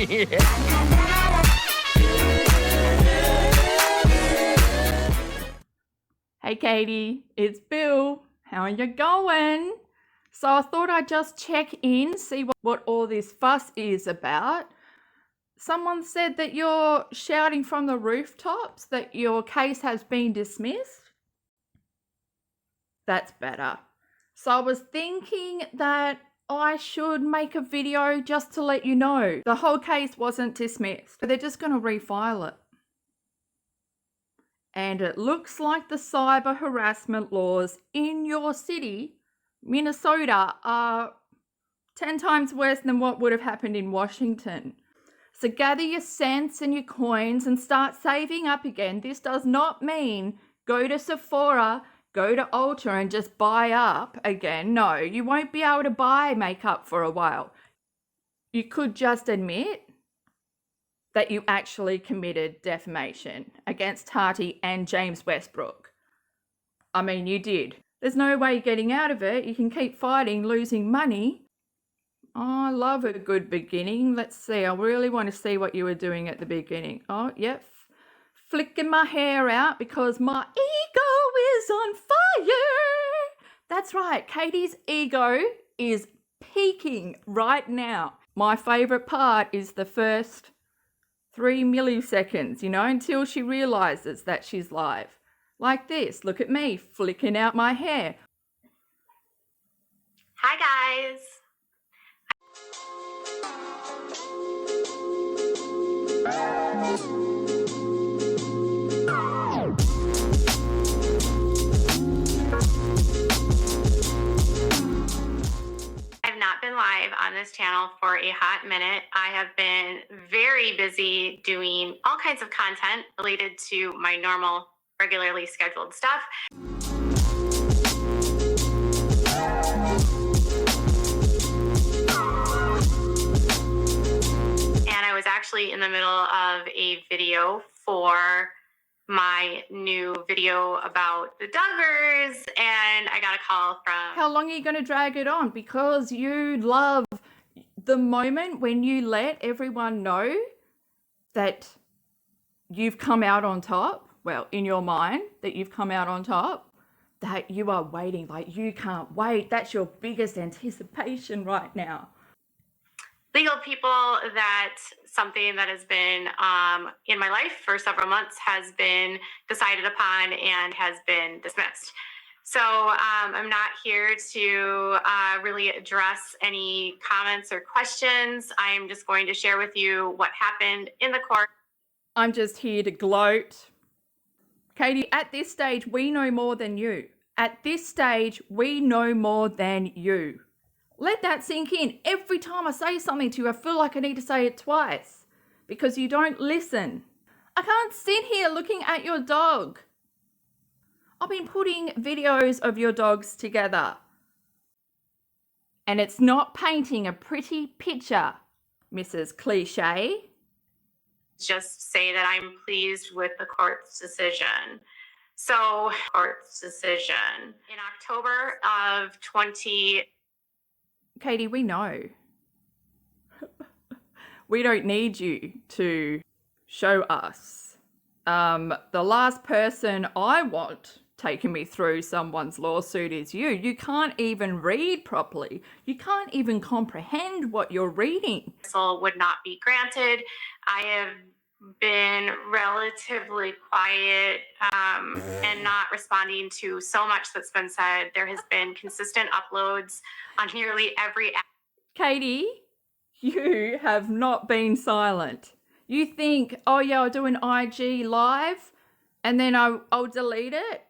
Hey Katie, it's Bill. How are you going? So I thought I'd just check in, see what all this fuss is about. Someone said that you're shouting from the rooftops that your case has been dismissed. That's better. So I was thinking that I should make a video just to let you know the whole case wasn't dismissed. They're just going to refile it. And it looks like the cyber harassment laws in your city, Minnesota, are 10 times worse than what would have happened in Washington. So gather your cents and your coins and start saving up again. This does not mean go to Sephora, go to Ulta and just buy up again. No, you won't be able to buy makeup for a while. You could just admit that you actually committed defamation against Tati and James Westbrook. I mean, you did. There's no way getting out of it. You can keep fighting, losing money. Oh, I love a good beginning. Let's see. I really want to see what you were doing at the beginning. Oh, yep. Flicking my hair out because my ego is on fire. That's right. Katie's ego is peaking right now. My favorite part is the first 3 milliseconds, until she realizes that she's live. Like this. Look at me flicking out my hair. Hi, guys. I've not been live on this channel for a hot minute. I have been very busy doing all kinds of content related to my normal, regularly scheduled stuff. And I was actually in the middle of a video for my new video about the Duggars, and I got a call from... How long are you going to drag it on? Because you love the moment when you let everyone know that you've come out on top, well, in your mind, that you've come out on top, that you are waiting, like you can't wait. That's your biggest anticipation right now. Legal people, that something that has been in my life for several months has been decided upon and has been dismissed. So I'm not here to really address any comments or questions. I'm just going to share with you what happened in the court. I'm just here to gloat. Katie, at this stage, we know more than you. At this stage, we know more than you. Let that sink in. Every time I say something to you, I feel like I need to say it twice because you don't listen. I can't sit here looking at your dog. I've been putting videos of your dogs together. And it's not painting a pretty picture, Mrs. Cliche. Just say that I'm pleased with the court's decision. So, court's decision. In October of 20... Katie, we know. We don't need you to show us. The last person I want taking me through someone's lawsuit is you. You can't even read properly. You can't even comprehend what you're reading. Would not be granted. I have been relatively quiet and not responding to so much that's been said. There has been consistent uploads on nearly every app. Katie, you have not been silent. You think, oh yeah, I'll do an IG live and then I'll delete it.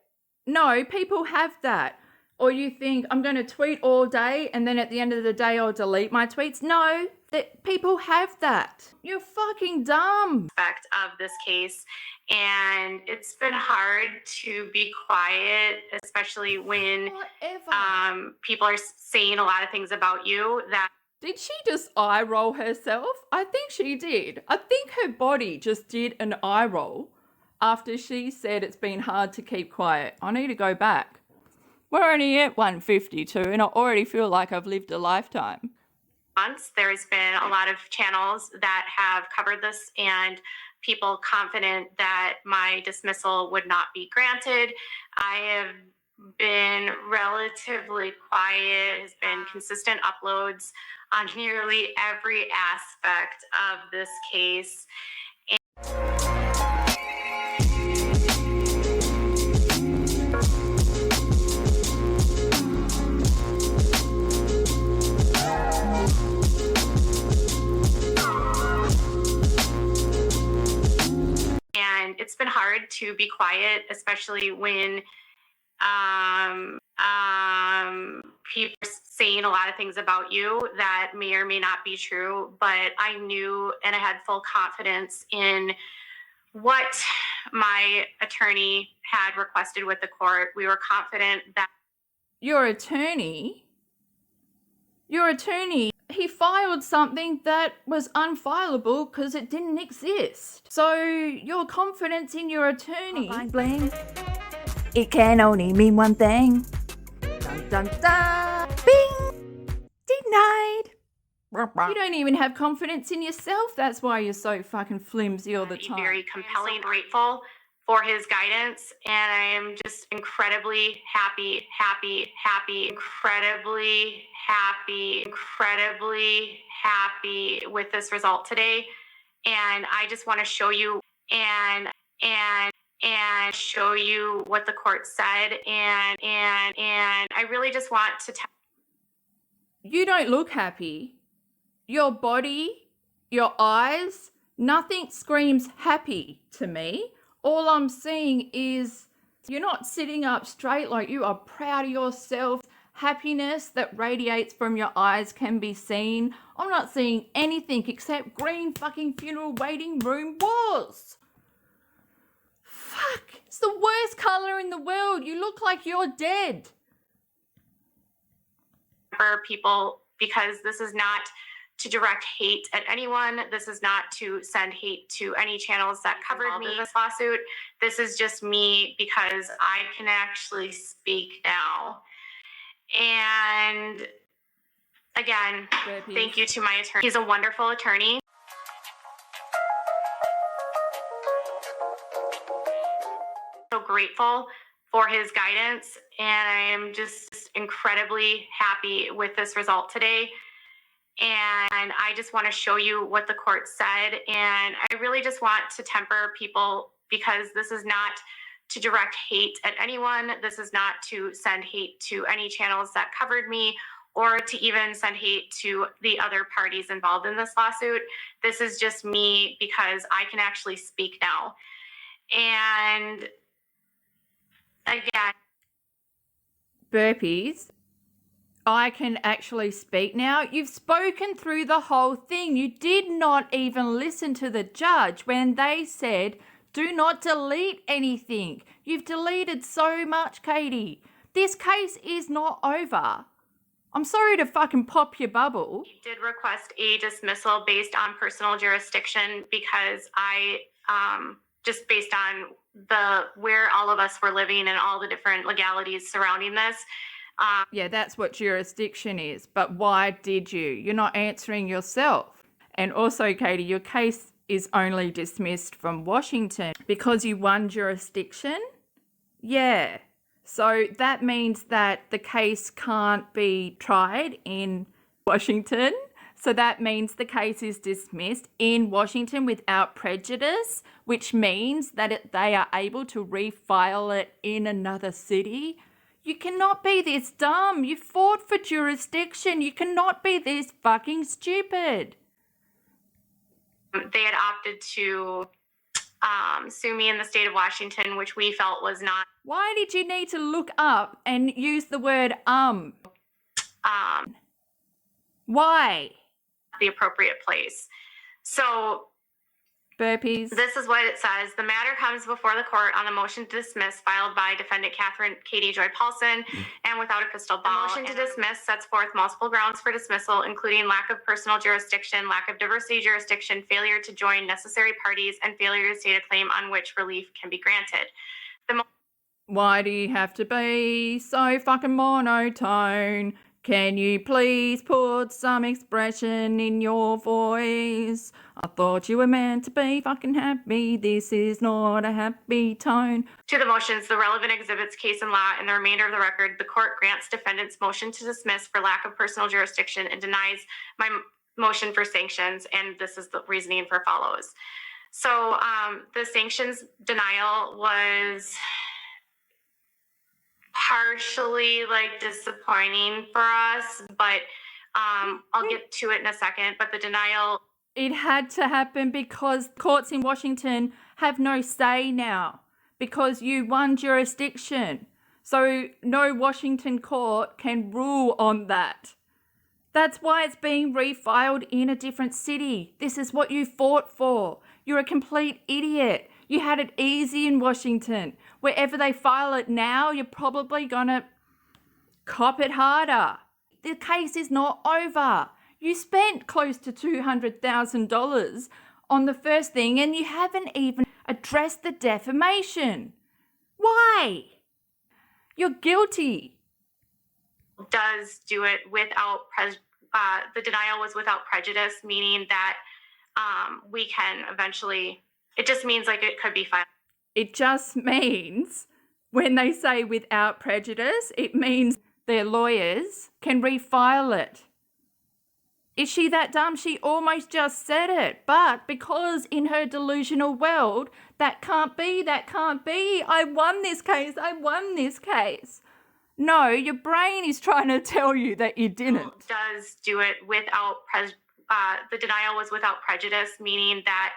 No, people have that. Or you think I'm going to tweet all day and then at the end of the day I'll delete my tweets. No, that people have that. You're fucking dumb. Aspect of this case, and it's been hard to be quiet, especially when people are saying a lot of things about you that... Did she just eye roll herself? I think she did. I think her body just did an eye roll after she said it's been hard to keep quiet. I need to go back. We're only at 1:52 and I already feel like I've lived a lifetime. months. There's been a lot of channels that have covered this and people confident that my dismissal would not be granted. I have been relatively quiet, has been consistent uploads on nearly every aspect of this case. And it's been hard to be quiet, especially when people are saying a lot of things about you that may or may not be true, but I knew and I had full confidence in what my attorney had requested with the court. We were confident that Your attorney, he filed something that was unfileable because it didn't exist. So your confidence in your attorney, bling, it can only mean one thing. Dun dun dun. Bing! Denied. You don't even have confidence in yourself. That's why you're so fucking flimsy all the time. very compelling, grateful for his guidance, and I am just incredibly happy with this result today. And I just want to show you and show you what the court said, and I really just want to tell you don't look happy. Your body, your eyes, nothing screams happy to me. All I'm seeing is you're not sitting up straight, like you are proud of yourself. Happiness that radiates from your eyes can be seen. I'm not seeing anything except green fucking funeral waiting room walls. Fuck, it's the worst color in the world. You look like you're dead. for people, because this is not to direct hate at anyone. This is not to send hate to any channels that covered me in this lawsuit. This is just me because I can actually speak now. And again, thank you to my attorney. He's a wonderful attorney. So grateful for his guidance, and I am just incredibly happy with this result today. And I just want to show you what the court said, and I really just want to temper people, because this is not to direct hate at anyone. This is not to send hate to any channels that covered me, or to even send hate to the other parties involved in this lawsuit. This is just me because I can actually speak now. And again, Burpees. I can actually speak now. You've spoken through the whole thing. You did not even listen to the judge when they said, do not delete anything. You've deleted so much, Katie. This case is not over. I'm sorry to fucking pop your bubble. I did request a dismissal based on personal jurisdiction, because I, just based on where all of us were living and all the different legalities surrounding this. Yeah, that's what jurisdiction is. But why did you? You're not answering yourself. And also, Katie, your case is only dismissed from Washington because you won jurisdiction. Yeah. So that means that the case can't be tried in Washington. So that means the case is dismissed in Washington without prejudice, which means that they are able to refile it in another city. You cannot be this dumb. You fought for jurisdiction. You cannot be this fucking stupid. They had opted to sue me in the state of Washington, which we felt was not. Why did you need to look up and use the word Why? The appropriate place. So Burpees. this is what it says. The matter comes before the court on the motion to dismiss filed by defendant Catherine Katie Joy Paulson and without a crystal ball. The motion to dismiss sets forth multiple grounds for dismissal, including lack of personal jurisdiction, lack of diversity jurisdiction, failure to join necessary parties, and failure to state a claim on which relief can be granted. Why do you have to be so fucking monotone? Can you please put some expression in your voice? I thought you were meant to be fucking happy. This is not a happy tone. To the motions, the relevant exhibits, case and law, and the remainder of the record, the court grants defendant's motion to dismiss for lack of personal jurisdiction and denies my motion for sanctions, and this is the reasoning for follows. So the sanctions denial was partially like disappointing for us, but I'll get to it in a second. But the denial, it had to happen because courts in Washington have no say now because you won jurisdiction. So no Washington court can rule on that. That's why it's being refiled in a different city. This is what you fought for. You're a complete idiot. You had it easy in Washington. Wherever they file it now, you're probably going to cop it harder. The case is not over. You spent close to $200,000 on the first thing and you haven't even addressed the defamation. Why? You're guilty. does do it without the denial was without prejudice, meaning that we can eventually, it just means like it could be filed. It just means when they say without prejudice, it means their lawyers can refile it. Is she that dumb? She almost just said it. But because in her delusional world, that can't be. I won this case. No, your brain is trying to tell you that you didn't. Does do it without the denial was without prejudice, meaning that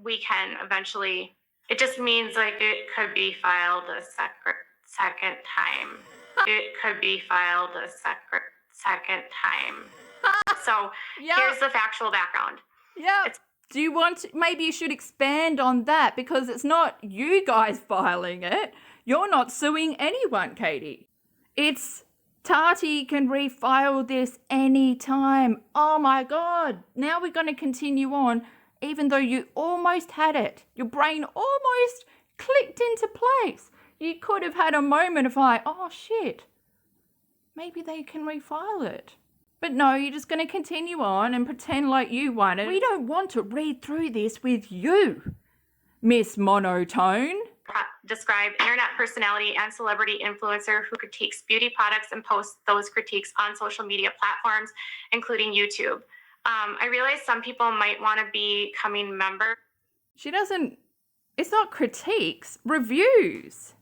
we can eventually, it just means like it could be filed a second time. It could be filed a second time. So here's the factual background. Yeah. Do you want to, maybe you should expand on that because it's not you guys filing it. You're not suing anyone, Katie. It's Tati can refile this anytime. Oh my God. Now we're going to continue on even though you almost had it. Your brain almost clicked into place. You could have had a moment of like, oh shit, maybe they can refile it. But no, you're just going to continue on and pretend like you won it. We don't want to read through this with you, Miss Monotone. Describe internet personality and celebrity influencer who critiques beauty products and posts those critiques on social media platforms, including YouTube. I realize some people might want to be becoming members. She doesn't, it's not critiques, reviews.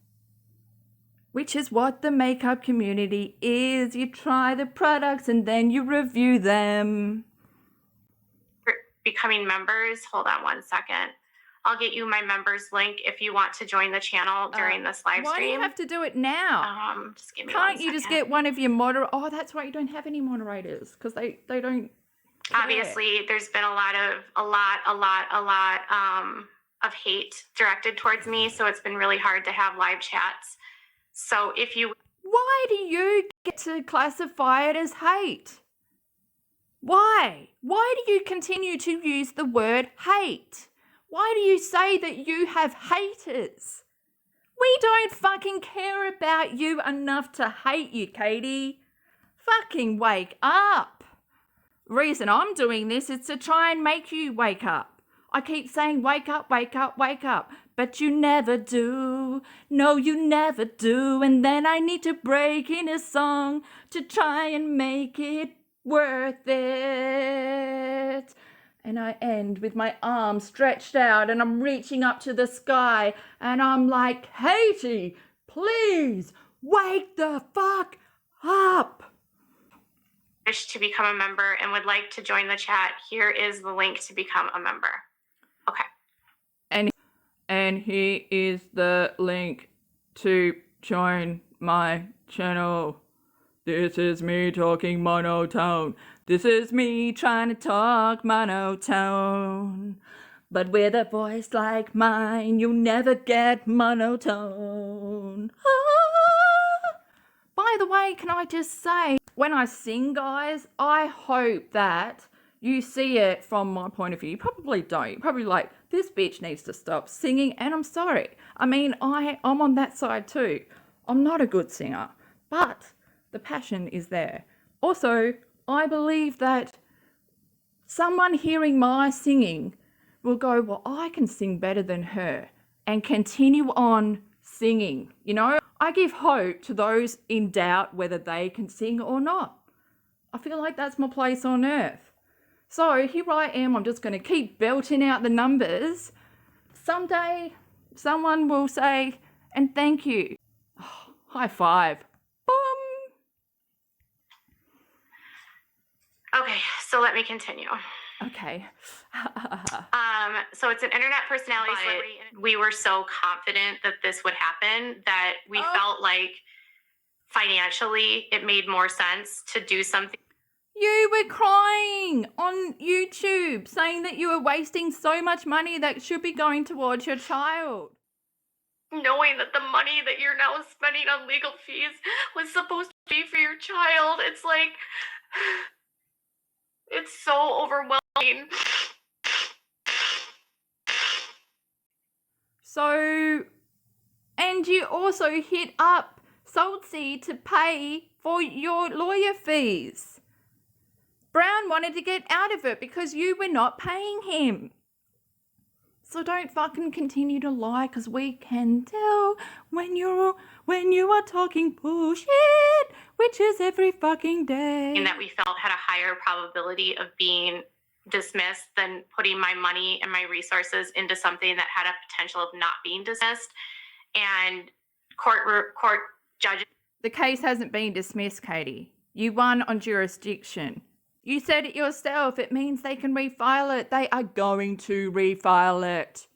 Which is what the makeup community is. You try the products and then you review them. Becoming members, hold on one second. I'll get you my members link if you want to join the channel during this live stream. Why do you have to do it now? Just give me Can't you just get one of your moderators? Oh, that's right, you don't have any moderators because they don't care. Obviously, there's been a lot of hate directed towards me, so it's been really hard to have live chats. So if you... Why do you get to classify it as hate? Why? Why do you continue to use the word hate? Why do you say that you have haters? We don't fucking care about you enough to hate you, Katie. Fucking wake up. The reason I'm doing this is to try and make you wake up. I keep saying wake up, wake up, wake up. But you never do. No, you never do. And then I need to break in a song to try and make it worth it. And I end with my arms stretched out and I'm reaching up to the sky and I'm like, Katie, please wake the fuck up. Wish to become a member and would like to join the chat, here is the link to become a member. Okay. And here is the link to join my channel. This is me talking monotone. This is me trying to talk monotone. But with a voice like mine, you'll never get monotone. Ah. By the way, can I just say, when I sing, guys, I hope that you see it from my point of view. You probably don't. You're probably like, this bitch needs to stop singing, and I'm sorry. I mean, I'm on that side too. I'm not a good singer, but The passion is there. Also, I believe that someone hearing my singing will go, well, I can sing better than her, and continue on singing. You know, I give hope to those in doubt whether they can sing or not. I feel like that's my place on earth. So here I am, I'm just going to keep belting out the numbers. Someday someone will say, and thank you. Oh, high five. Boom. Okay, so let me continue. Okay. So it's an internet personality celebrity. We were so confident that this would happen that we felt like financially it made more sense to do something. You were crying on YouTube saying that you were wasting so much money that should be going towards your child. Knowing that the money that you're now spending on legal fees was supposed to be for your child. It's like, it's so overwhelming. So, and you also hit up Saltsy to pay for your lawyer fees. Brown wanted to get out of it because you were not paying him. So don't fucking continue to lie, because we can tell when you are talking bullshit, which is every fucking day. And that we felt had a higher probability of being dismissed than putting my money and my resources into something that had a potential of not being dismissed. And court judges. The case hasn't been dismissed, Katie. You won on jurisdiction. You said it yourself. It means they can refile it. They are going to refile it.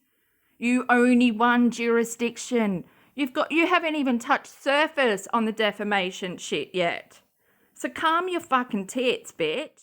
You only won jurisdiction. You haven't even touched surface on the defamation shit yet. So calm your fucking tits, bitch.